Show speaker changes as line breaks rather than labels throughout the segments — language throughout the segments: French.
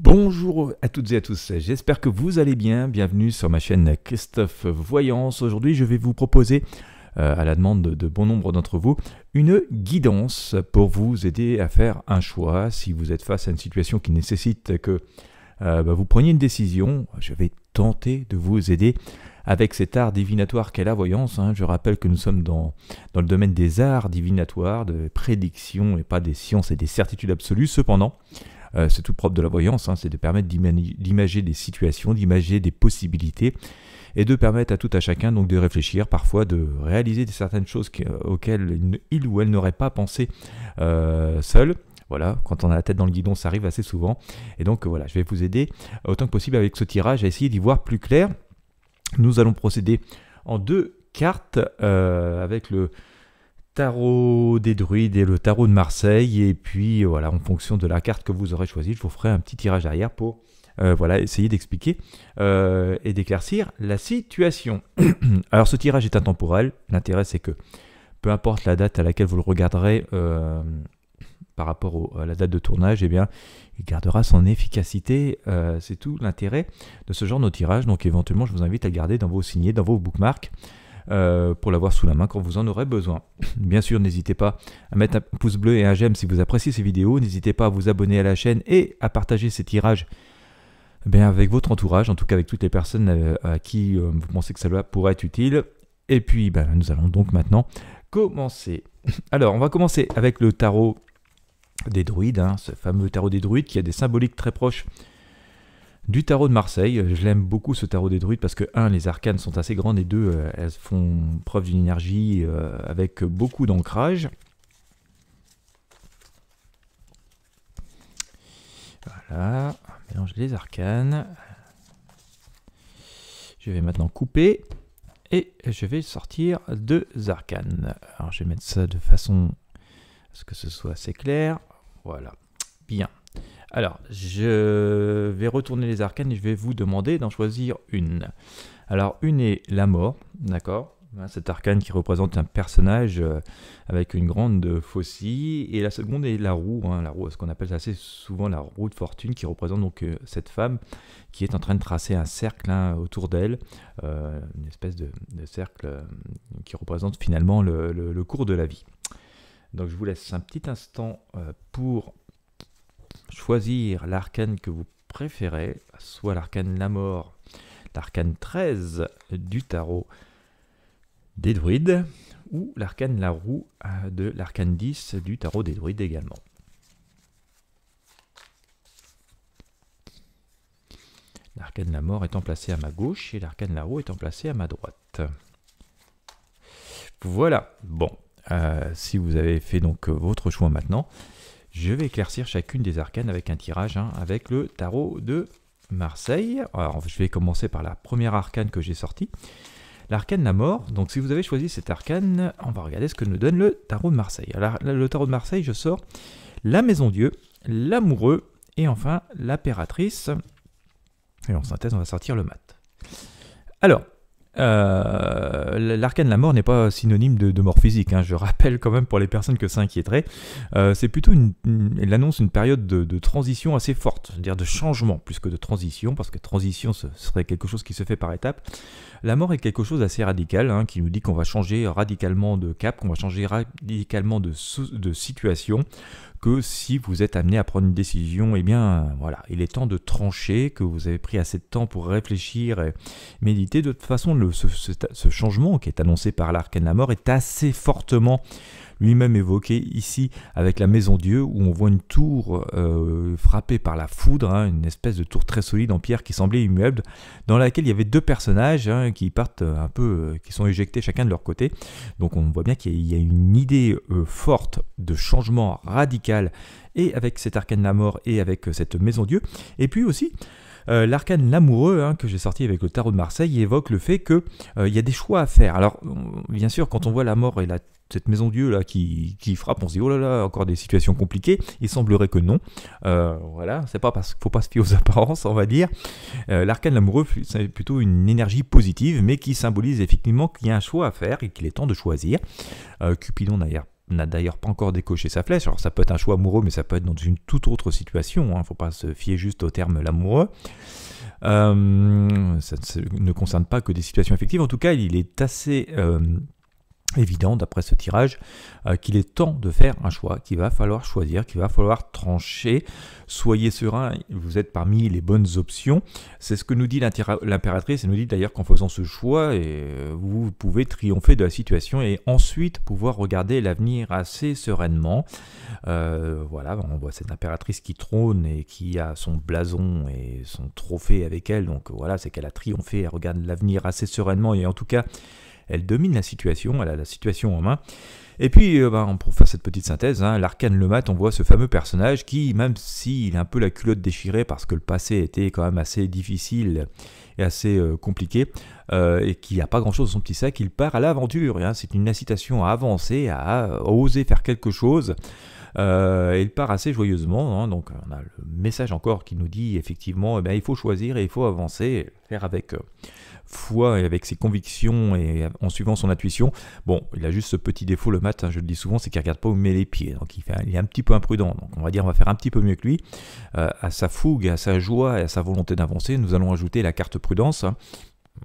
Bonjour à toutes et à tous, j'espère que vous allez bien. Bienvenue sur ma chaîne Christophe Voyance. Aujourd'hui, je vais vous proposer, à la demande de bon nombre d'entre vous, une guidance pour vous aider à faire un choix. Si vous êtes face à une situation qui nécessite que vous preniez une décision, je vais tenter de vous aider avec cet art divinatoire qu'est la voyance. Je rappelle que nous sommes dans le domaine des arts divinatoires, de prédiction et pas des sciences et des certitudes absolues. Cependant, c'est tout propre de la voyance, c'est de permettre d'imager des situations, d'imager des possibilités et de permettre à tout à chacun donc de réfléchir, parfois de réaliser certaines choses auxquelles il ou elle n'aurait pas pensé seul. Voilà, quand on a la tête dans le guidon, ça arrive assez souvent. Et donc voilà, je vais vous aider autant que possible avec ce tirage à essayer d'y voir plus clair. Nous allons procéder en deux cartes avec le tarot des druides et le tarot de Marseille, et puis voilà, en fonction de la carte que vous aurez choisie, je vous ferai un petit tirage arrière pour voilà, essayer d'expliquer et d'éclaircir la situation. Alors ce tirage est intemporel, l'intérêt c'est que peu importe la date à laquelle vous le regarderez par rapport à la date de tournage, eh bien, il gardera son efficacité, c'est tout l'intérêt de ce genre de tirage, donc éventuellement je vous invite à le garder dans vos signets, dans vos bookmarks, pour l'avoir sous la main quand vous en aurez besoin. Bien sûr, n'hésitez pas à mettre un pouce bleu et un j'aime si vous appréciez ces vidéos. N'hésitez pas à vous abonner à la chaîne et à partager ces tirages avec votre entourage, en tout cas avec toutes les personnes à qui vous pensez que ça pourrait être utile. Et puis, nous allons donc maintenant commencer. Alors, on va commencer avec le tarot des druides, ce fameux tarot des druides qui a des symboliques très proches du tarot de Marseille. Je l'aime beaucoup ce tarot des druides parce que 1, les arcanes sont assez grandes et 2, elles font preuve d'une énergie avec beaucoup d'ancrage. Voilà, on mélange les arcanes. Je vais maintenant couper et je vais sortir 2 arcanes. Alors je vais mettre ça de façon à ce que ce soit assez clair. Voilà, bien. Alors, je vais retourner les arcanes et je vais vous demander d'en choisir une. Alors, une est la mort, d'accord? Cet arcane qui représente un personnage avec une grande faucille. Et la seconde est la roue, la roue, ce qu'on appelle assez souvent la roue de fortune, qui représente donc cette femme qui est en train de tracer un cercle autour d'elle, une espèce de cercle qui représente finalement le cours de la vie. Donc, je vous laisse un petit instant pour choisir l'arcane que vous préférez, soit l'arcane la mort, l'arcane 13 du tarot des druides, ou l'arcane la roue de l'arcane 10 du tarot des druides également. L'arcane la mort étant placé à ma gauche et l'arcane la roue étant placé à ma droite. Voilà, bon, si vous avez fait donc votre choix maintenant, je vais éclaircir chacune des arcanes avec un tirage, avec le tarot de Marseille. Alors, je vais commencer par la première arcane que j'ai sortie, l'arcane la mort. Donc, si vous avez choisi cette arcane, on va regarder ce que nous donne le tarot de Marseille. Alors, le tarot de Marseille, je sors la maison Dieu, l'amoureux et enfin l'impératrice. Et en synthèse, on va sortir le mat. Alors, l'arcane la mort n'est pas synonyme de mort physique, je rappelle quand même pour les personnes que ça inquiéterait. C'est plutôt elle annonce une période de transition assez forte, c'est-à-dire de changement plus que de transition, parce que transition ce serait quelque chose qui se fait par étapes. La mort est quelque chose d'assez radical, qui nous dit qu'on va changer radicalement de cap, qu'on va changer radicalement de situation, que si vous êtes amené à prendre une décision, eh bien voilà, il est temps de trancher, que vous avez pris assez de temps pour réfléchir et méditer. De toute façon, ce changement qui est annoncé par l'arcane la mort est assez fortement lui-même évoqué ici avec la maison Dieu, où on voit une tour frappée par la foudre, une espèce de tour très solide en pierre qui semblait immuable, dans laquelle il y avait 2 personnages qui partent un peu, qui sont éjectés chacun de leur côté. Donc on voit bien qu'il y a une idée forte de changement radical, et avec cet arcane la mort et avec cette maison Dieu. Et puis aussi l'arcane l'amoureux que j'ai sorti avec le tarot de Marseille évoque le fait qu'il y a des choix à faire. Alors bien sûr, quand on voit la mort et cette maison Dieu là qui frappe, on se dit oh là là, encore des situations compliquées. Il semblerait que non. Voilà, c'est pas parce qu'il faut pas se fier aux apparences, on va dire. L'arcane l'amoureux, c'est plutôt une énergie positive, mais qui symbolise effectivement qu'il y a un choix à faire et qu'il est temps de choisir. Cupidon d'ailleurs n'a d'ailleurs pas encore décoché sa flèche. Alors ça peut être un choix amoureux, mais ça peut être dans une toute autre situation. Il ne faut pas se fier juste au terme l'amoureux. Ça ne concerne pas que des situations affectives. En tout cas, il est assez évident d'après ce tirage qu'il est temps de faire un choix, qu'il va falloir choisir, qu'il va falloir trancher. Soyez serein, vous êtes parmi les bonnes options. C'est ce que nous dit l'impératrice. Elle nous dit d'ailleurs qu'en faisant ce choix, vous pouvez triompher de la situation et ensuite pouvoir regarder l'avenir assez sereinement. Voilà, on voit cette impératrice qui trône et qui a son blason et son trophée avec elle. Donc voilà, c'est qu'elle a triomphé, elle regarde l'avenir assez sereinement et en tout cas, elle domine la situation, elle a la situation en main. Et puis, pour faire cette petite synthèse, l'arcane Le Mat, on voit ce fameux personnage qui, même s'il a un peu la culotte déchirée parce que le passé était quand même assez difficile et assez compliqué, et qu'il n'y a pas grand-chose dans son petit sac, il part à l'aventure. C'est une incitation à avancer, à oser faire quelque chose. Il part assez joyeusement, donc on a le message encore qui nous dit effectivement, il faut choisir et il faut avancer, faire avec foi et avec ses convictions et en suivant son intuition. Bon, il a juste ce petit défaut le mat, je le dis souvent, c'est qu'il ne regarde pas où il met les pieds, donc il est un petit peu imprudent, donc on va faire un petit peu mieux que lui. À sa fougue, à sa joie et à sa volonté d'avancer, nous allons ajouter la carte prudence.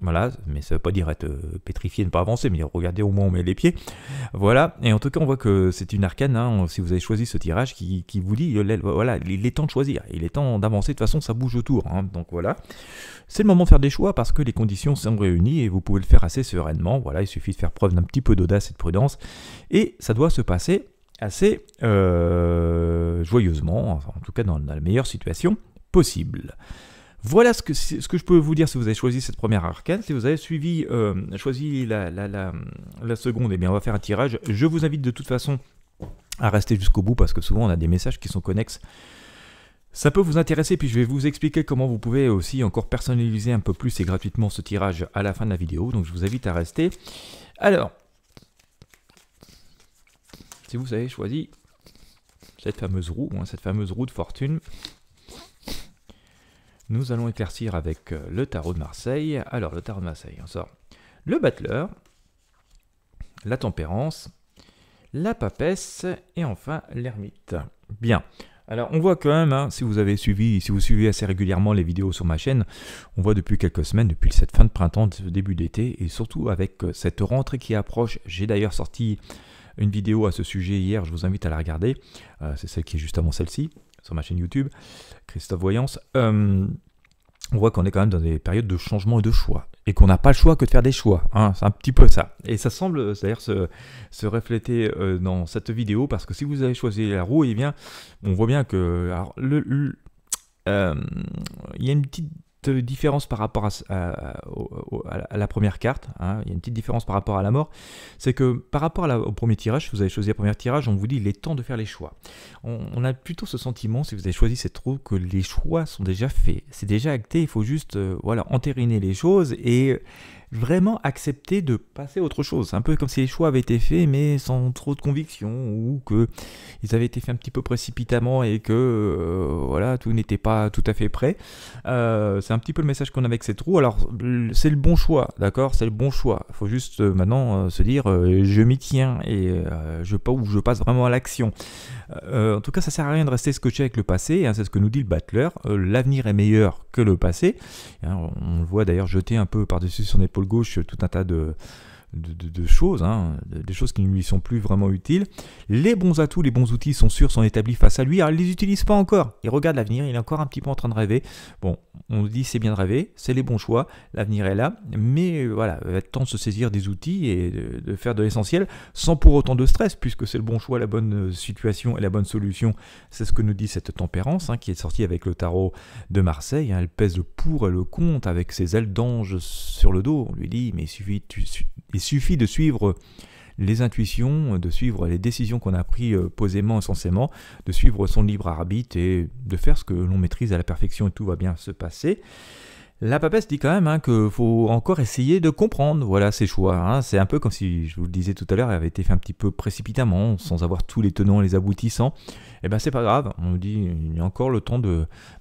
Voilà, mais ça ne veut pas dire être pétrifié et ne pas avancer, mais regardez au moins où on met les pieds. Voilà, et en tout cas on voit que c'est une arcane, si vous avez choisi ce tirage, qui vous dit, voilà, il est temps de choisir, il est temps d'avancer, de toute façon ça bouge autour, donc voilà. C'est le moment de faire des choix parce que les conditions sont réunies et vous pouvez le faire assez sereinement. Voilà, il suffit de faire preuve d'un petit peu d'audace et de prudence, et ça doit se passer assez joyeusement, en tout cas dans la meilleure situation possible. Voilà ce que je peux vous dire si vous avez choisi cette première arcane. Si vous avez choisi la seconde, on va faire un tirage. Je vous invite de toute façon à rester jusqu'au bout parce que souvent on a des messages qui sont connexes. Ça peut vous intéresser, puis je vais vous expliquer comment vous pouvez aussi encore personnaliser un peu plus et gratuitement ce tirage à la fin de la vidéo. Donc je vous invite à rester. Alors, si vous avez choisi cette fameuse roue de fortune, nous allons éclaircir avec le tarot de Marseille. Alors, le tarot de Marseille, on sort le battleur, la tempérance, la papesse et enfin l'ermite. Bien. Alors, on voit quand même, si vous suivez assez régulièrement les vidéos sur ma chaîne, on voit depuis quelques semaines, depuis cette fin de printemps, ce début d'été, et surtout avec cette rentrée qui approche. J'ai d'ailleurs sorti une vidéo à ce sujet hier, je vous invite à la regarder. C'est celle qui est juste avant celle-ci, sur ma chaîne YouTube, Christophe Voyance. On voit qu'on est quand même dans des périodes de changement et de choix, et qu'on n'a pas le choix que de faire des choix, c'est un petit peu ça. Et ça semble d'ailleurs se refléter dans cette vidéo, parce que si vous avez choisi la roue, eh bien, on voit bien que alors, il y a une petite différence par rapport à la première carte, il y a une petite différence par rapport à la mort, c'est que par rapport au premier tirage, si vous avez choisi le premier tirage, on vous dit il est temps de faire les choix. On a plutôt ce sentiment, si vous avez choisi cette roue, que les choix sont déjà faits, c'est déjà acté, il faut juste entériner les choses et vraiment accepter de passer à autre chose. C'est un peu comme si les choix avaient été faits mais sans trop de conviction, ou qu'ils avaient été faits un petit peu précipitamment et que tout n'était pas tout à fait prêt. C'est un petit peu le message qu'on a avec cette roue. Alors c'est le bon choix, d'accord, c'est le bon choix. Il faut juste maintenant se dire je m'y tiens et je passe vraiment à l'action. En tout cas, ça sert à rien de rester scotché avec le passé, c'est ce que nous dit le battleur. L'avenir est meilleur que le passé. On le voit d'ailleurs jeter un peu par-dessus son épaule gauche tout un tas de choses, des choses qui ne lui sont plus vraiment utiles. Les bons atouts, les bons outils sont établis face à lui. Alors, il ne les utilise pas encore. Il regarde l'avenir, il est encore un petit peu en train de rêver. Bon, on nous dit c'est bien de rêver, c'est les bons choix, l'avenir est là, mais voilà, il va être temps de se saisir des outils et de faire de l'essentiel sans pour autant de stress, puisque c'est le bon choix, la bonne situation et la bonne solution. C'est ce que nous dit cette tempérance, qui est sortie avec le tarot de Marseille. Elle pèse le pour et le contre avec ses ailes d'ange sur le dos. On lui dit, mais il suffit de suivre les intuitions, de suivre les décisions qu'on a prises posément et sensément, de suivre son libre arbitre et de faire ce que l'on maîtrise à la perfection et tout va bien se passer. La papesse dit quand même qu'il faut encore essayer de comprendre ses choix. C'est un peu comme si, je vous le disais tout à l'heure, elle avait été fait un petit peu précipitamment, sans avoir tous les tenants et les aboutissants. Eh bien c'est pas grave, on nous dit il y a encore le temps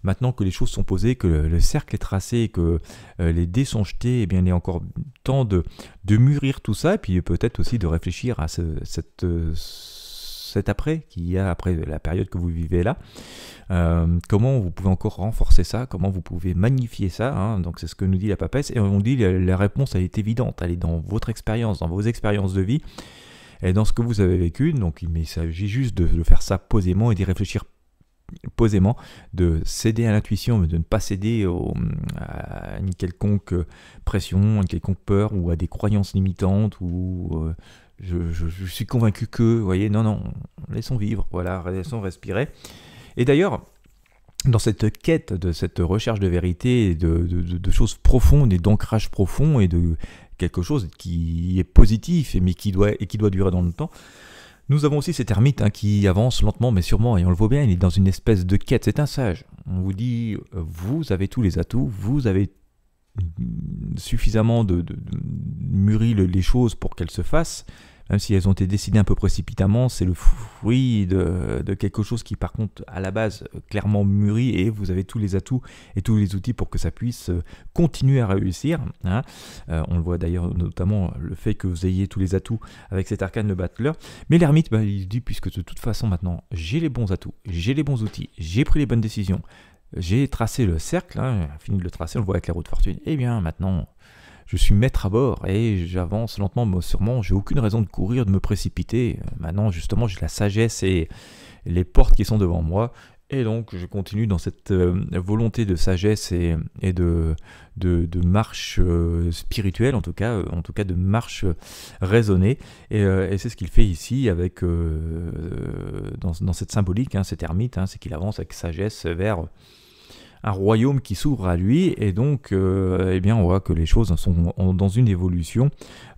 maintenant que les choses sont posées, que le cercle est tracé, que les dés sont jetés, eh bien il est encore temps de mûrir tout ça, et puis peut-être aussi de réfléchir à cet après qu'il y a après la période que vous vivez là. Comment vous pouvez encore renforcer ça, comment vous pouvez magnifier ça, hein. Donc c'est ce que nous dit la papesse, et on dit la réponse elle est évidente, elle est dans votre expérience, dans vos expériences de vie, et dans ce que vous avez vécu. Donc il s'agit juste de faire ça posément et d'y réfléchir posément, de céder à l'intuition, mais de ne pas céder à une quelconque pression, à une quelconque peur, ou à des croyances limitantes, ou je suis convaincu que, vous voyez, non, laissons vivre, voilà, laissons respirer. Et d'ailleurs, dans cette quête, de cette recherche de vérité, de choses profondes et d'ancrage profond et de quelque chose qui est positif mais qui doit durer dans le temps, nous avons aussi cet ermite qui avance lentement mais sûrement, et on le voit bien, il est dans une espèce de quête. C'est un sage. On vous dit, vous avez tous les atouts, vous avez suffisamment de mûri les choses pour qu'elles se fassent. Même si elles ont été décidées un peu précipitamment, c'est le fruit de quelque chose qui par contre à la base clairement mûri, et vous avez tous les atouts et tous les outils pour que ça puisse continuer à réussir, hein. On le voit d'ailleurs notamment le fait que vous ayez tous les atouts avec cet arcane le battleur. Mais l'ermite, il dit, puisque de toute façon maintenant j'ai les bons atouts, j'ai les bons outils, j'ai pris les bonnes décisions, j'ai tracé le cercle, hein, fini de le tracer, on le voit avec la roue de fortune, et bien maintenant je suis maître à bord et j'avance lentement mais sûrement, j'ai aucune raison de courir, de me précipiter. Maintenant justement j'ai la sagesse et les portes qui sont devant moi, et donc je continue dans cette volonté de sagesse et de marche spirituelle, en tout cas de marche raisonnée, et c'est ce qu'il fait ici avec dans cette symbolique, hein, cet ermite, hein, c'est qu'il avance avec sagesse vers un royaume qui s'ouvre à lui, et donc eh bien on voit que les choses sont dans une évolution,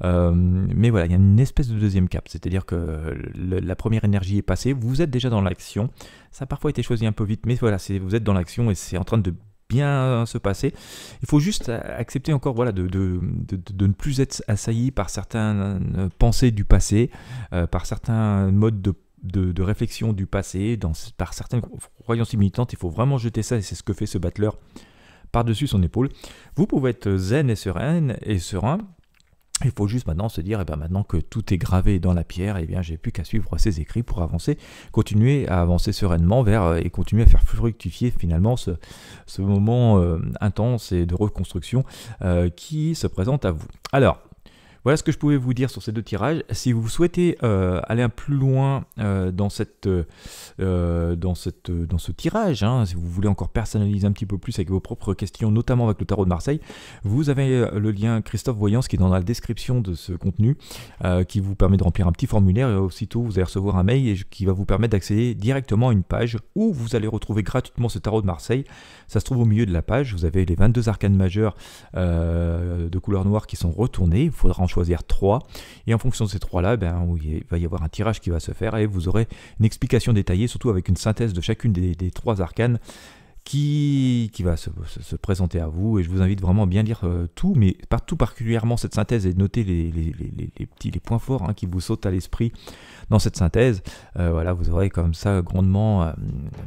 mais voilà, il y a une espèce de deuxième cap, c'est-à-dire que la première énergie est passée, vous êtes déjà dans l'action, ça a parfois été choisi un peu vite, mais voilà, vous êtes dans l'action et c'est en train de bien se passer. Il faut juste accepter encore, voilà, de ne plus être assailli par certaines pensées du passé, par certains modes de réflexion du passé, par certaines croyances limitantes. Il faut vraiment jeter ça, et c'est ce que fait ce battleur par-dessus son épaule. Vous pouvez être zen et serein. Il faut juste maintenant se dire, maintenant que tout est gravé dans la pierre, eh bien j'ai plus qu'à suivre ses écrits pour avancer, continuer à avancer sereinement et continuer à faire fructifier finalement ce moment intense et de reconstruction qui se présente à vous. Alors, voilà ce que je pouvais vous dire sur ces deux tirages. Si vous souhaitez aller un peu plus loin dans ce tirage, hein, si vous voulez encore personnaliser un petit peu plus avec vos propres questions, notamment avec le tarot de Marseille, vous avez le lien Christophe Voyance qui est dans la description de ce contenu, qui vous permet de remplir un petit formulaire, et aussitôt vous allez recevoir un mail qui va vous permettre d'accéder directement à une page où vous allez retrouver gratuitement ce tarot de Marseille. Ça se trouve au milieu de la page, vous avez les 22 arcanes majeures de couleur noire qui sont retournés, il faudra en choisir 3, et en fonction de ces 3 là, il va y avoir un tirage qui va se faire, et vous aurez une explication détaillée, surtout avec une synthèse de chacune des 3 arcanes qui va se présenter à vous, et je vous invite vraiment à bien lire tout, mais tout particulièrement cette synthèse, et noter les points forts qui vous sautent à l'esprit dans cette synthèse. Voilà, vous aurez comme ça grandement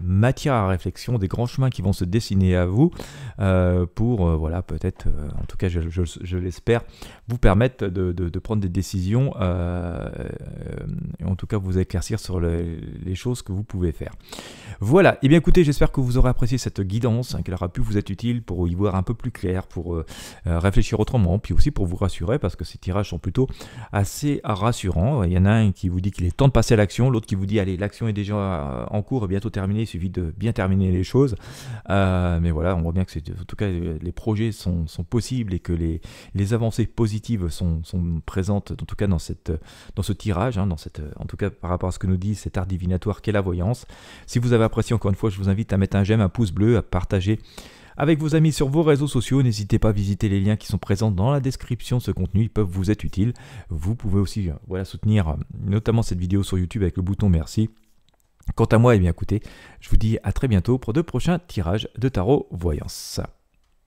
matière à réflexion, des grands chemins qui vont se dessiner à vous pour, voilà, peut-être, en tout cas je l'espère, vous permettre de prendre des décisions, en tout cas vous éclaircir sur les choses que vous pouvez faire. Voilà, et bien écoutez, j'espère que vous aurez apprécié cette guidance, qu'elle aura pu vous être utile pour y voir un peu plus clair, pour réfléchir autrement, puis aussi pour vous rassurer, parce que ces tirages sont plutôt assez rassurants. Il y en a un qui vous dit qu'il est temps de passer à l'action, l'autre qui vous dit allez, l'action est déjà en cours et bientôt terminée, il suffit de bien terminer les choses. Mais voilà, on voit bien que en tout cas les projets sont possibles, et que les avancées positives sont présentes, en tout cas dans ce tirage, en tout cas par rapport à ce que nous dit cet art divinatoire qu'est la voyance. Si vous avez apprécié, encore une fois, je vous invite à mettre un j'aime, un pouce bleu, à partager avec vos amis sur vos réseaux sociaux. N'hésitez pas à visiter les liens qui sont présents dans la description de ce contenu, ils peuvent vous être utiles. Vous pouvez aussi soutenir notamment cette vidéo sur YouTube avec le bouton merci. Quant à moi, eh bien écoutez, je vous dis à très bientôt pour de prochains tirages de tarot voyance.